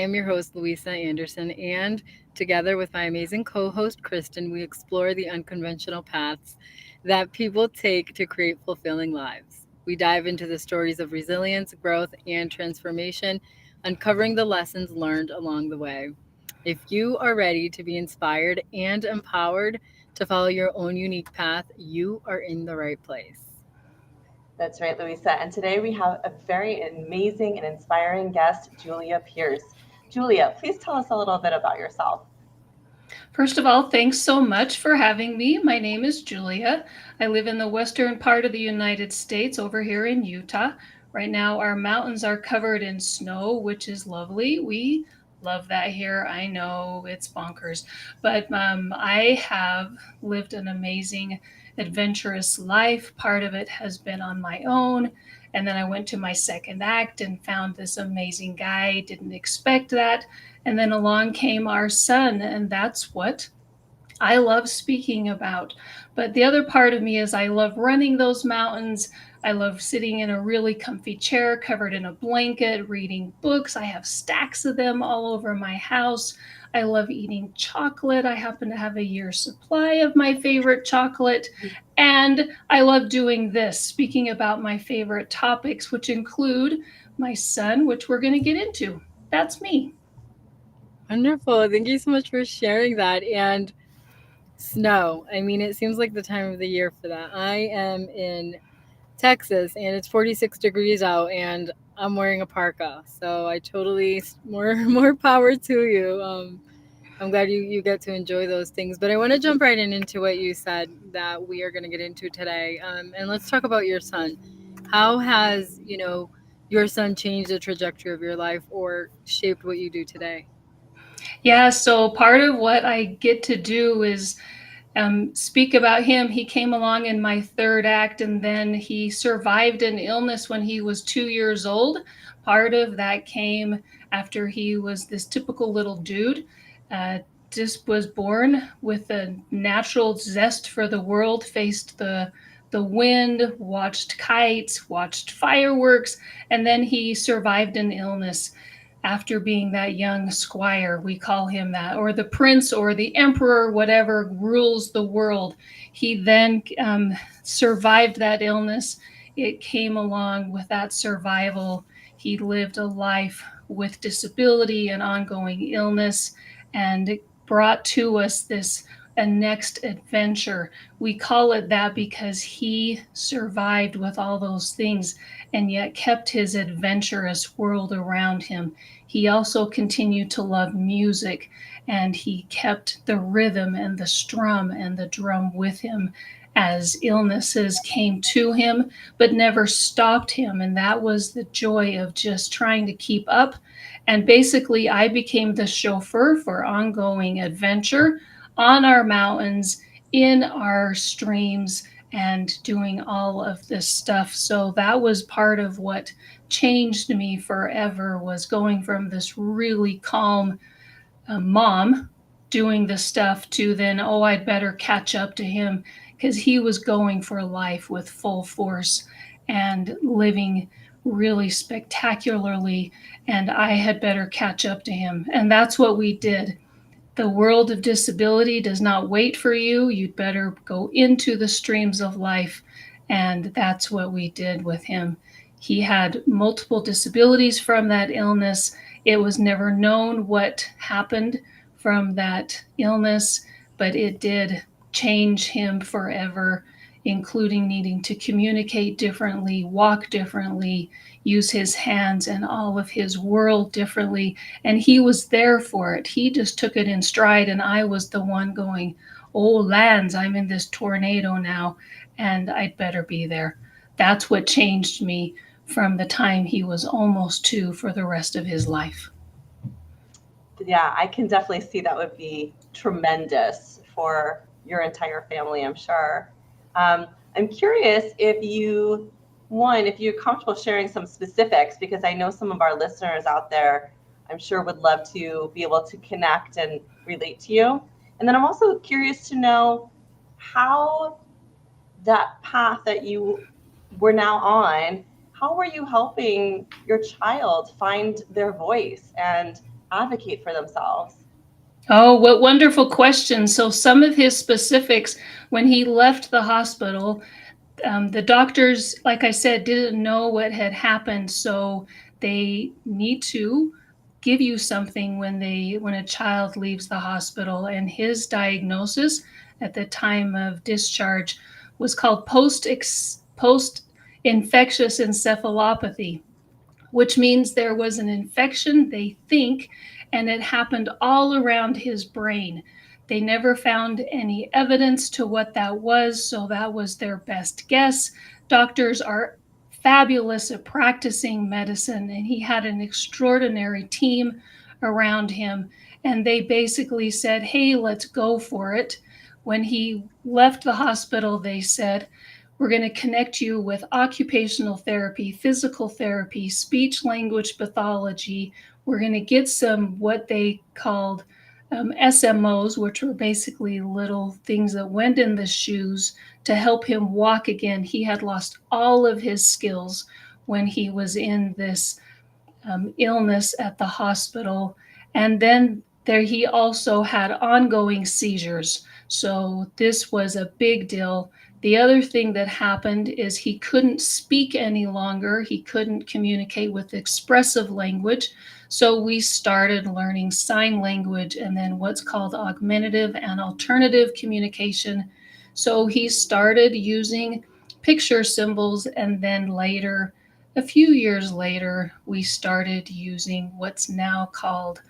am your host, Louisa Anderson, and together with my amazing co host, Kristen, we explore the unconventional paths that people take to create fulfilling lives. We dive into the stories of resilience, growth, and transformation, uncovering the lessons learned along the way. If you are ready to be inspired and empowered to follow your own unique path, you are in the right place. That's right, Louisa. And today we have a very amazing and inspiring guest, Julia Pearce. Julia, please tell us a little bit about yourself. First of all, thanks so much for having me. My name is Julia. I live in the western part of the United States over here in Utah. Right now, our mountains are covered in snow, which is lovely. We love that here. I know it's bonkers, but I have lived an amazing, adventurous life. Part of it has been on my own. And then I went to my second act and found this amazing guy. Didn't expect that. And then along came our son, and that's what I love speaking about. But the other part of me is I love running those mountains. I love sitting in a really comfy chair covered in a blanket, reading books. I have stacks of them all over my house. I love eating chocolate. I happen to have a year's supply of my favorite chocolate. And I love doing this, speaking about my favorite topics, which include my son, which we're going to get into. That's me. Wonderful. Thank you so much for sharing that. And snow. I mean, it seems like the time of the year for that. I am in Texas and it's 46 degrees out and I'm wearing a parka. So I totally more power to you. I'm glad you get to enjoy those things. But I want to jump right into what you said that we are going to get into today. And let's talk about your son. How has, your son changed the trajectory of your life or shaped what you do today? Yeah, so part of what I get to do is speak about him. He came along in my third act, and then he survived an illness when he was 2 years old. Part of that came after he was this typical little dude. Uh, just was born with a natural zest for the world, faced the wind, watched kites, watched fireworks, and then he survived an illness after being that young squire, we call him that, or the prince or the emperor, whatever rules the world. He then survived that illness. It came along with that survival. He lived a life with disability and ongoing illness, and it brought to us this a next adventure. We call it that because he survived with all those things and yet kept his adventurous world around him. He also continued to love music, and he kept the rhythm and the strum and the drum with him as illnesses came to him, but never stopped him. And that was the joy of just trying to keep up. And basically, I became the chauffeur for ongoing adventure on our mountains, in our streams, and doing all of this stuff. So that was part of what changed me forever, was going from this really calm mom doing the stuff to then, oh, I'd better catch up to him because he was going for life with full force and living really spectacularly, and I had better catch up to him. And that's what we did. The world of disability does not wait for you. You'd better go into the streams of life. And that's what we did with him. He had multiple disabilities from that illness. It was never known what happened from that illness, but it did change him forever, including needing to communicate differently, walk differently, use his hands and all of his world differently. And he was there for it. He just took it in stride, and I was the one going, oh, lands, I'm in this tornado now, and I'd better be there. That's what changed me from the time he was almost two for the rest of his life. Yeah, I can definitely see that would be tremendous for your entire family, I'm sure. I'm curious if you're comfortable sharing some specifics, because I know some of our listeners out there, I'm sure would love to be able to connect and relate to you. And then I'm also curious to know how that path that you were now on, how were you helping your child find their voice and advocate for themselves? Oh, what wonderful question. So, some of his specifics when he left the hospital, the doctors, like I said, didn't know what had happened. So, they need to give you something when a child leaves the hospital. And his diagnosis at the time of discharge was called post infectious encephalopathy, which means there was an infection, they think, and it happened all around his brain. They never found any evidence to what that was, so that was their best guess. Doctors are fabulous at practicing medicine, and he had an extraordinary team around him. And they basically said, hey, let's go for it. When he left the hospital, they said, we're going to connect you with occupational therapy, physical therapy, speech language pathology. We're going to get some what they called SMOs, which were basically little things that went in the shoes to help him walk again. He had lost all of his skills when he was in this illness at the hospital. And then there he also had ongoing seizures. So this was a big deal. The other thing that happened is he couldn't speak any longer. He couldn't communicate with expressive language. So we started learning sign language and then what's called augmentative and alternative communication. So he started using picture symbols, and then later, a few years later, we started using what's now called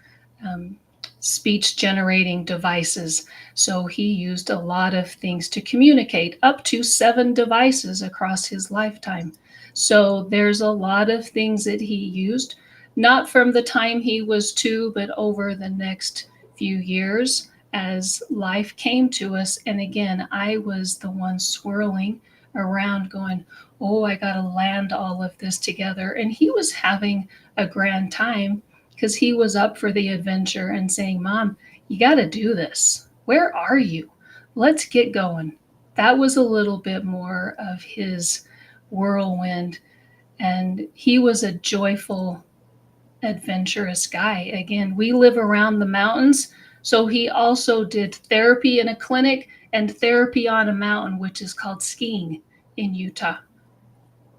um, speech generating devices. So he used a lot of things to communicate, up to 7 devices across his lifetime. So there's a lot of things that he used, not from the time he was 2, but over the next few years as life came to us. And again, I was the one swirling around going, oh, I got to land all of this together. And he was having a grand time because he was up for the adventure and saying, Mom, you got to do this. Where are you? Let's get going. That was a little bit more of his whirlwind. And he was a joyful, adventurous guy. Again, we live around the mountains. So he also did therapy in a clinic and therapy on a mountain, which is called skiing in Utah.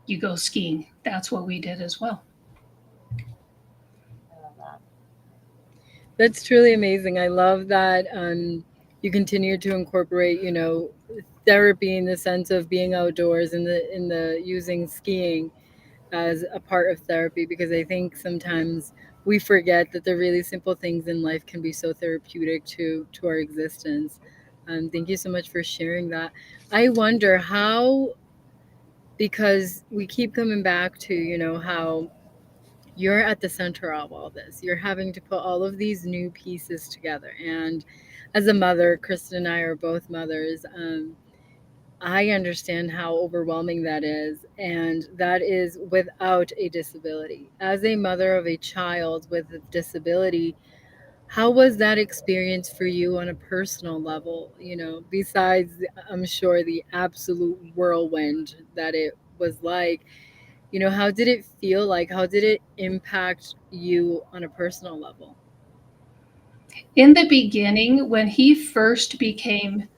You go skiing. That's what we did as well. I love that. That's truly amazing. I love that you continue to incorporate, therapy in the sense of being outdoors and the using skiing as a part of therapy, because I think sometimes we forget that the really simple things in life can be so therapeutic to our existence. Thank you so much for sharing that. I wonder how, because we keep coming back to, how you're at the center of all this. You're having to put all of these new pieces together. And as a mother, Kristen and I are both mothers. I understand how overwhelming that is. And that is without a disability. As a mother of a child with a disability, how was that experience for you on a personal level? Besides, I'm sure, the absolute whirlwind that it was like, how did it feel like? How did it impact you on a personal level? In the beginning, when he first became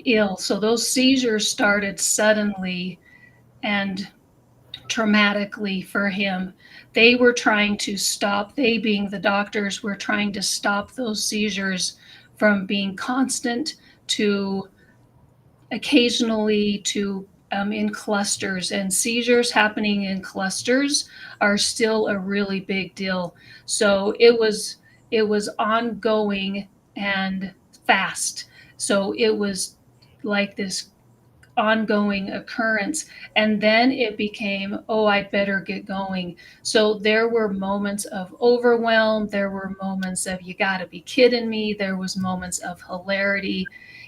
ill, so those seizures started suddenly and traumatically for him. They were trying to stop, they being the doctors, were trying to stop those seizures from being constant to occasionally to in clusters, and seizures happening in clusters are still a really big deal. So it was ongoing and fast. So it was like this ongoing occurrence. And then it became, oh, I better get going. So there were moments of overwhelm. There were moments of, you got to be kidding me. There was moments of hilarity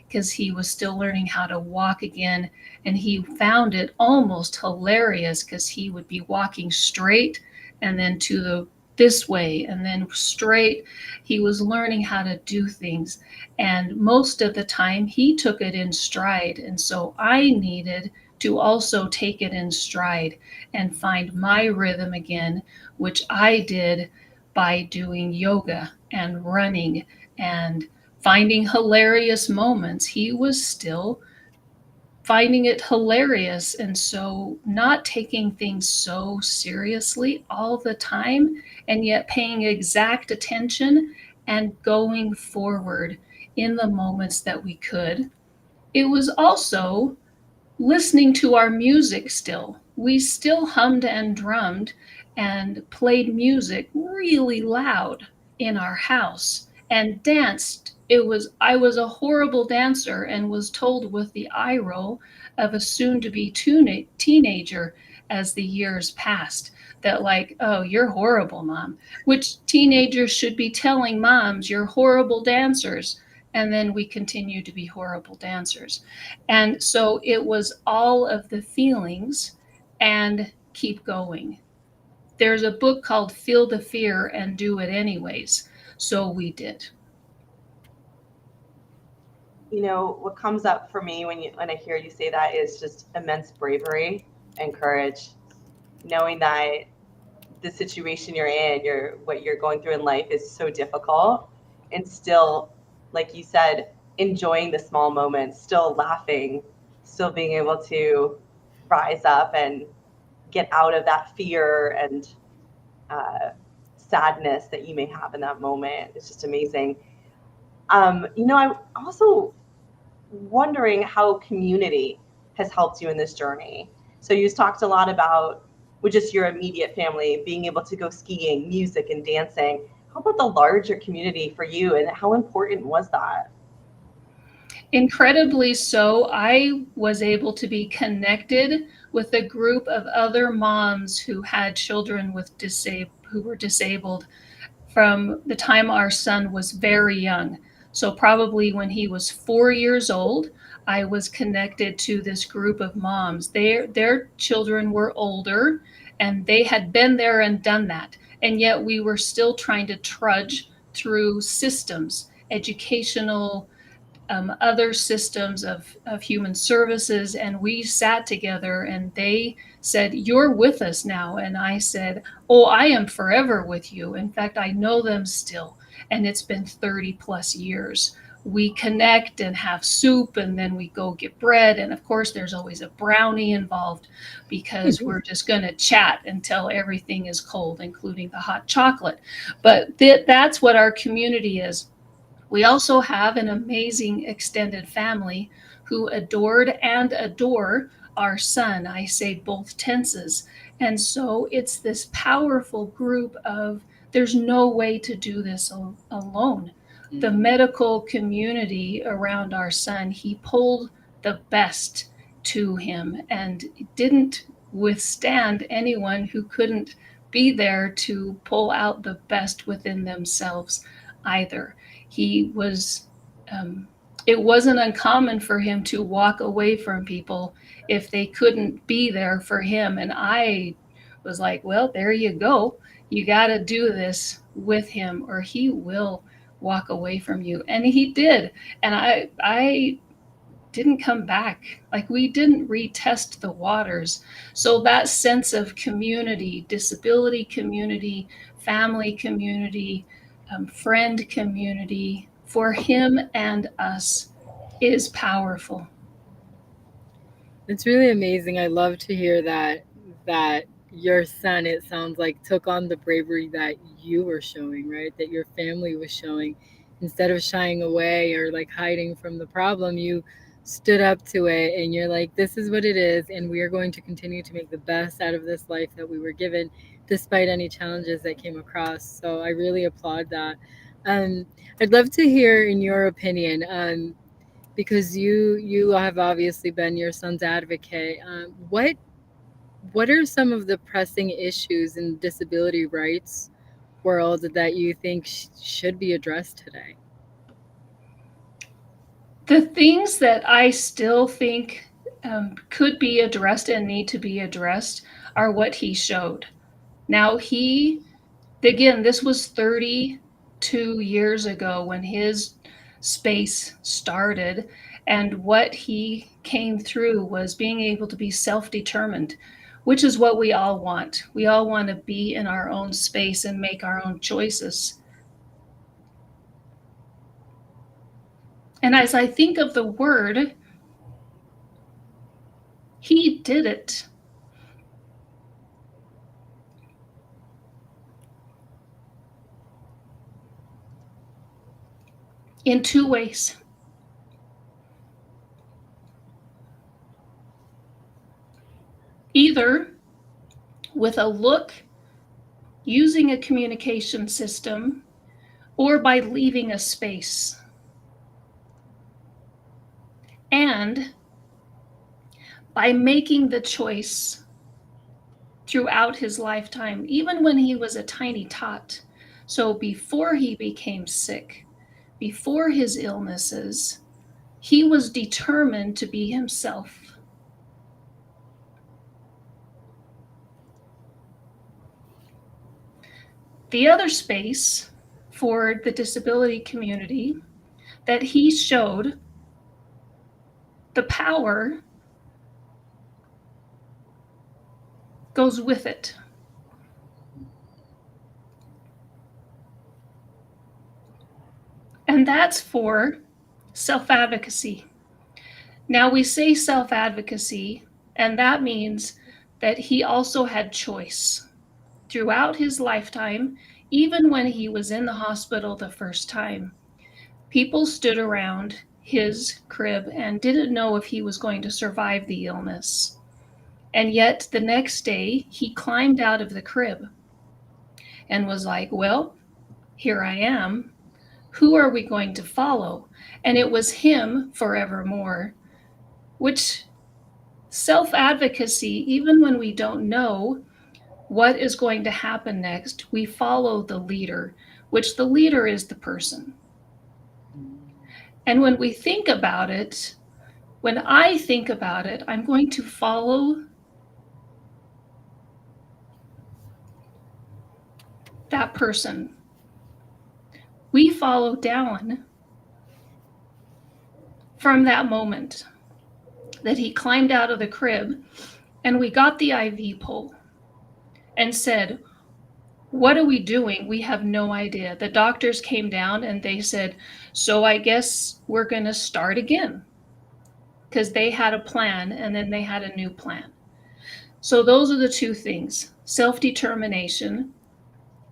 because he was still learning how to walk again. And he found it almost hilarious because he would be walking straight and then to the this way and then straight. He was learning how to do things, and most of the time, he took it in stride. And so I needed to also take it in stride and find my rhythm again, which I did by doing yoga and running and finding hilarious moments. He was still finding it hilarious, and so not taking things so seriously all the time, and yet paying exact attention and going forward in the moments that we could. It was also listening to our music still. We still hummed and drummed and played music really loud in our house and danced. I was a horrible dancer and was told with the eye roll of a soon to be teenager as the years passed that, like, oh, you're horrible, mom, which teenagers should be telling moms, you're horrible dancers. And then we continue to be horrible dancers. And so it was all of the feelings and keep going. There's a book called Feel the Fear and Do It Anyways. So we did. You know, what comes up for me when I hear you say that is just immense bravery and courage, knowing that the situation you're in, what you're going through in life is so difficult, and still, like you said, enjoying the small moments, still laughing, still being able to rise up and get out of that fear and uh, sadness that you may have in that moment. It's just amazing. I'm also wondering how community has helped you in this journey. So you talked a lot about with just your immediate family being able to go skiing, music, and dancing. How about the larger community for you, and how important was that? Incredibly so, I was able to be connected with a group of other moms who had children with who were disabled from the time our son was very young. So, probably when he was 4 years old, I was connected to this group of moms. Their children were older and they had been there and done that. And yet we were still trying to trudge through systems, educational, other systems of human services. And we sat together and they said, "You're with us now." And I said, "Oh, I am forever with you. In fact, I know them still. And it's been 30 plus years. We connect and have soup, and then we go get bread. And of course, there's always a brownie involved because we're just going to chat until everything is cold, including the hot chocolate. But that's what our community is. We also have an amazing extended family who adored and adore our son. I say both tenses. And so it's this powerful group of there's no way to do this alone. The medical community around our son, he pulled the best to him and didn't withstand anyone who couldn't be there to pull out the best within themselves either. He was, it wasn't uncommon for him to walk away from people if they couldn't be there for him. And I was like, well, there you go. You got to do this with him or he will walk away from you. And he did. And I didn't come back. Like, we didn't retest the waters. So that sense of community, disability community, family community, friend community for him and us is powerful. It's really amazing. I love to hear that your son, it sounds like, took on the bravery that you were showing, right? That your family was showing. Instead of shying away or like hiding from the problem, you stood up to it and you're like, this is what it is, and we are going to continue to make the best out of this life that we were given, despite any challenges that came across. So I really applaud that. Um, I'd love to hear, in your opinion, because you have obviously been your son's advocate. What are some of the pressing issues in disability rights world that you think should be addressed today? The things that I still think could be addressed and need to be addressed are what he showed. Now, again, this was 32 years ago when his space started. And what he came through was being able to be self determined, which is what we all want. We all want to be in our own space and make our own choices. And as I think of the word, he did it. In two ways. Either with a look, using a communication system, or by leaving a space. And by making the choice throughout his lifetime, even when he was a tiny tot. So before he became sick, before his illnesses, he was determined to be himself. The other space for the disability community that he showed the power goes with it. And that's for self-advocacy. Now we say self-advocacy, and that means that he also had choice. Throughout his lifetime, even when he was in the hospital the first time, people stood around his crib and didn't know if he was going to survive the illness. And yet the next day, he climbed out of the crib and was like, well, here I am. Who are we going to follow? And it was him forevermore, which self-advocacy, even when we don't know what is going to happen next, we follow the leader, which the leader is the person. And when we think about it, when I think about it, I'm going to follow that person. We follow Dallin from that moment that he climbed out of the crib and we got the IV pole and said, what are we doing? We have no idea. The doctors came down and they said, so I guess we're going to start again, because they had a plan and then they had a new plan. So those are the two things: self-determination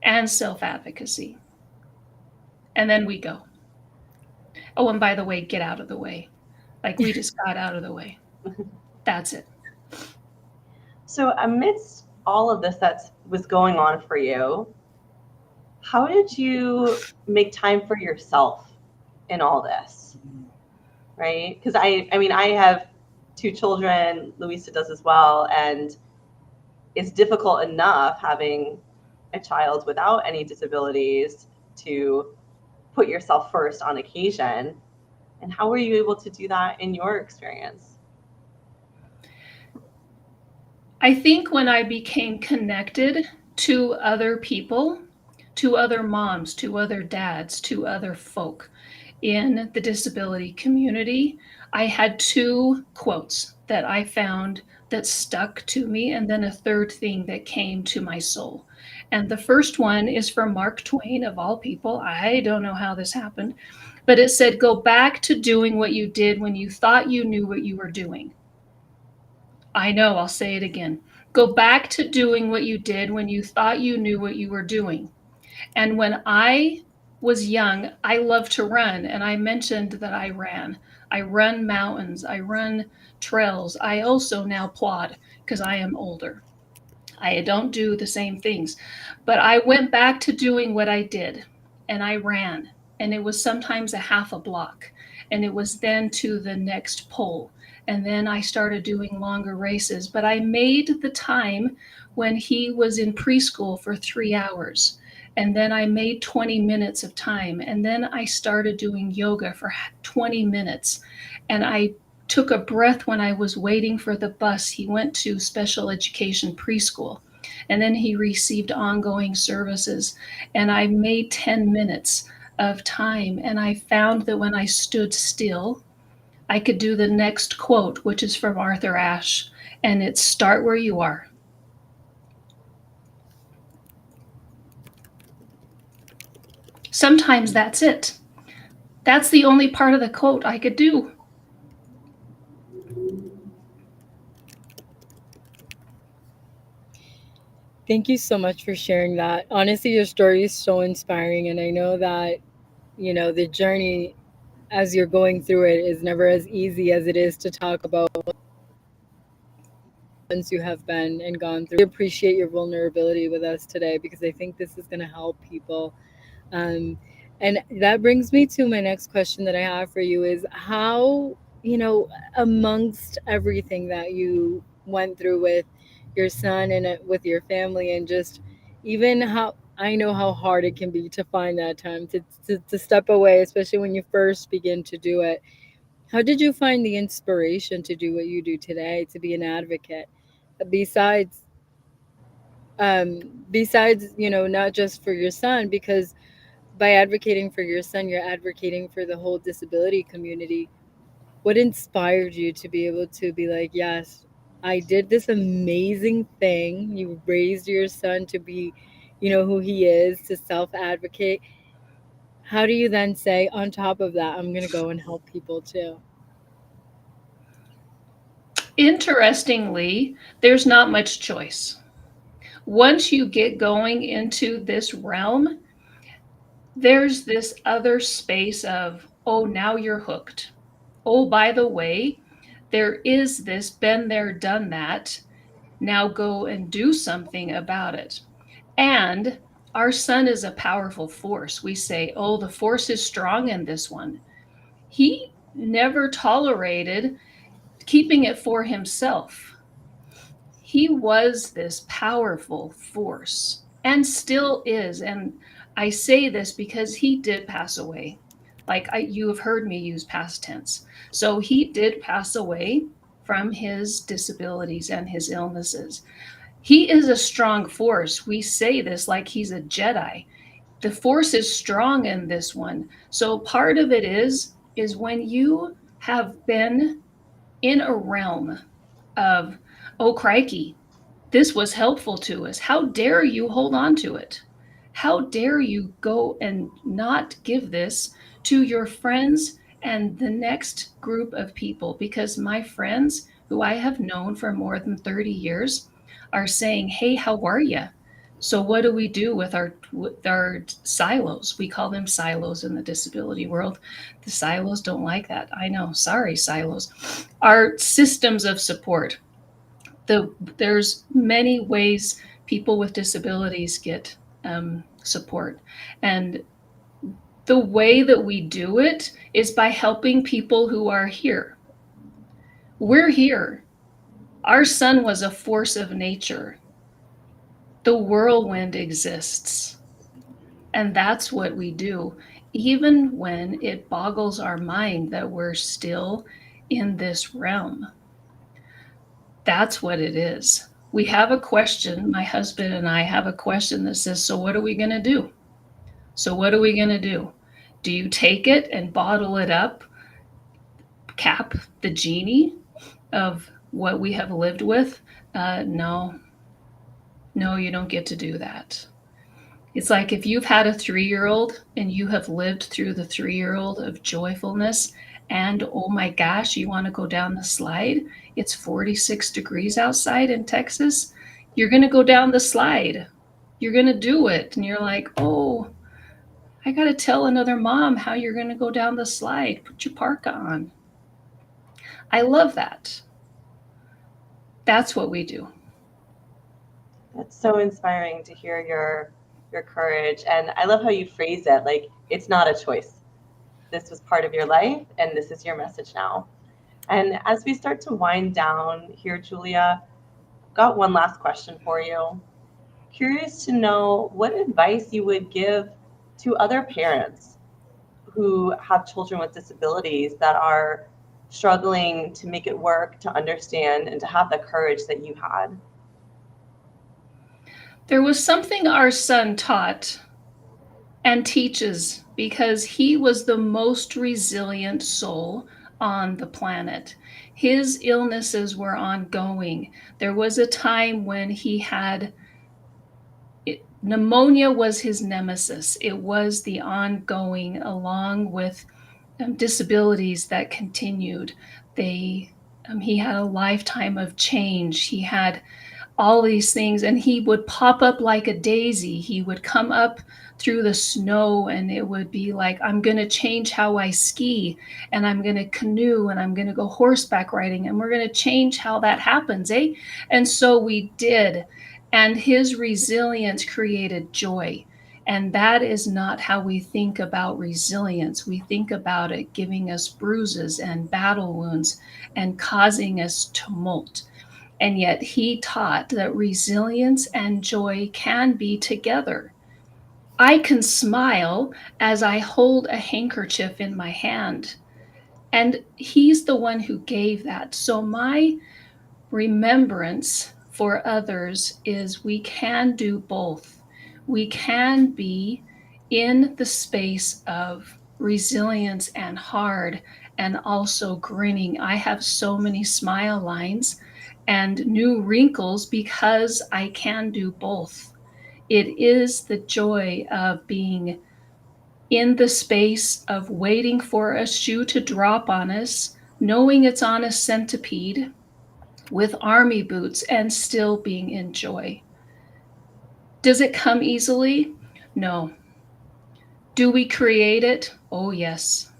and self-advocacy. And then we go. Oh, and by the way, get out of the way. Like, we just got out of the way. That's it. So amidst all of this that was going on for you, how did you make time for yourself in all this? Right? Because I mean, I have two children, Louisa does as well, and it's difficult enough having a child without any disabilities to put yourself first on occasion. And how were you able to do that in your experience? I think when I became connected to other people, to other moms, to other dads, to other folk in the disability community, I had two quotes that I found that stuck to me, and then a third thing that came to my soul. And the first one is from Mark Twain, of all people. I don't know how this happened, but it said, go back to doing what you did when you thought you knew what you were doing. I know, I'll say it again. Go back to doing what you did when you thought you knew what you were doing. And when I was young, I loved to run. And I mentioned that I ran. I run mountains. I run trails. I also now plod because I am older. I don't do the same things. But I went back to doing what I did. And I ran. And it was sometimes a half a block. And it was then to the next pole. And then I started doing longer races. But I made the time when he was in preschool for 3 hours. And then I made 20 minutes of time. And then I started doing yoga for 20 minutes. And I took a breath when I was waiting for the bus. He went to special education preschool. And then he received ongoing services. And I made 10 minutes of time. And I found that when I stood still, I could do the next quote, which is from Arthur Ashe. And it's, start where you are. Sometimes that's it. That's the only part of the quote I could do. Thank you so much for sharing that. Honestly, your story is so inspiring, and I know that, the journey as you're going through it is never as easy as it is to talk about once you have been and gone through. I appreciate your vulnerability with us today because I think this is going to help people. Um, and that brings me to my next question that I have for you is how, amongst everything that you went through with your son and with your family, and just even how I know how hard it can be to find that time to step away, especially when you first begin to do it. How did you find the inspiration to do what you do today, to be an advocate? Besides, besides, not just for your son, because by advocating for your son, you're advocating for the whole disability community. What inspired you to be able to be like, yes, I did this amazing thing. You raised your son to be, who he is, to self advocate. How do you then say, on top of that, I'm going to go and help people too? Interestingly, there's not much choice. Once you get going into this realm, there's this other space of, oh, now you're hooked. Oh, by the way, there is this been there, done that. Now go and do something about it. And our son is a powerful force. We say, oh, the force is strong in this one. He never tolerated keeping it for himself. He was this powerful force and still is. And I say this because he did pass away. You have heard me use past tense. So he did pass away from his disabilities and his illnesses. He is a strong force. We say this like he's a Jedi. The force is strong in this one. So part of it is when you have been in a realm of, oh crikey, this was helpful to us. How dare you hold on to it? How dare you go and not give this to your friends and the next group of people? Because my friends, who I have known for more than 30 years, are saying, hey, how are you? So what do we do with our silos? We call them silos in the disability world. The silos don't like that. I know. Sorry, silos. Our systems of support. There's many ways people with disabilities get support, and the way that we do it is by helping people who are here. We're here. Our son was a force of nature. The whirlwind exists, and that's what we do, even when it boggles our mind that we're still in this realm. That's what it is. We have a question, my husband and I have a question that says, so what are we going to do? So what are we going to do? Do you take it and bottle it up, cap the genie of what we have lived with? No, no, you don't get to do that. It's like if you've had a 3-year-old and you have lived through the 3-year-old of joyfulness, and oh my gosh, you want to go down the slide. It's 46 degrees outside in Texas. You're going to go down the slide. You're going to do it. And you're like, oh, I got to tell another mom how you're going to go down the slide. Put your parka on. I love that. That's what we do. That's so inspiring to hear your courage. And I love how you phrase it, like it's not a choice. This was part of your life and this is your message now. And as we start to wind down here, Julia, I've got one last question for you. Curious to know what advice you would give to other parents who have children with disabilities that are struggling to make it work, to understand, and to have the courage that you had. There was something our son taught and teaches because he was the most resilient soul on the planet. His illnesses were ongoing. There was a time when he had Pneumonia was his nemesis. It was the ongoing, along with disabilities that continued. He had a lifetime of change. He had all these things, and he would pop up like a daisy. He would come up through the snow, and it would be like, I'm going to change how I ski, and I'm going to canoe, and I'm going to go horseback riding, and we're going to change how that happens, eh? And so we did. And his resilience created joy. And that is not how we think about resilience. We think about it giving us bruises and battle wounds and causing us tumult. And yet he taught that resilience and joy can be together. I can smile as I hold a handkerchief in my hand. And he's the one who gave that. So my remembrance for others is we can do both. We can be in the space of resilience and hard and also grinning. I have so many smile lines and new wrinkles because I can do both. It is the joy of being in the space of waiting for a shoe to drop on us, knowing it's on a centipede with army boots and still being in joy. Does it come easily? No. Do we create it? Oh, yes.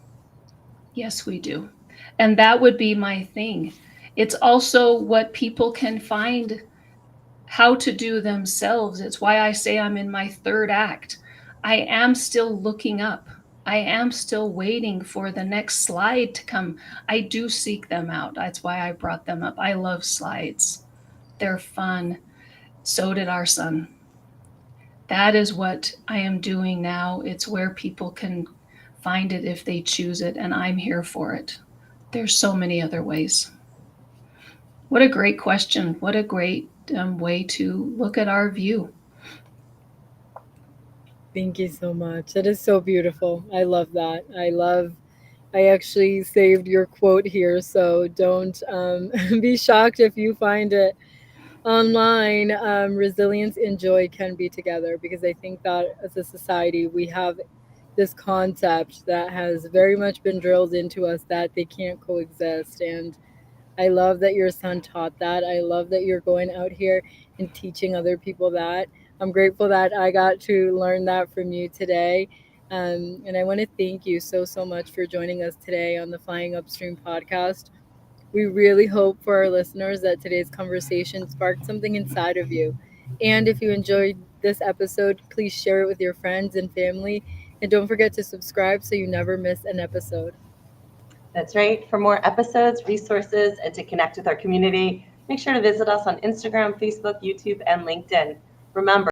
Yes, we do. And that would be my thing. It's also what people can find how to do themselves. It's why I say I'm in my third act. I am still looking up. I am still waiting for the next slide to come. I do seek them out. That's why I brought them up. I love slides. They're fun. So did our son. That is what I am doing now. It's where people can find it if they choose it, and I'm here for it. There's so many other ways. What a great question. What a great way to look at our view. Thank you so much. That is so beautiful. I love that. I actually saved your quote here, so don't be shocked if you find it online. Resilience and joy can be together, because I think that as a society, we have this concept that has very much been drilled into us that they can't coexist. And I love that your son taught that. I love that you're going out here and teaching other people that. I'm grateful that I got to learn that from you today. And I want to thank you so, so much for joining us today on the Flying Upstream podcast. We really hope for our listeners that today's conversation sparked something inside of you. And if you enjoyed this episode, please share it with your friends and family. And don't forget to subscribe so you never miss an episode. That's right. For more episodes, resources, and to connect with our community, make sure to visit us on Instagram, Facebook, YouTube, and LinkedIn. Remember,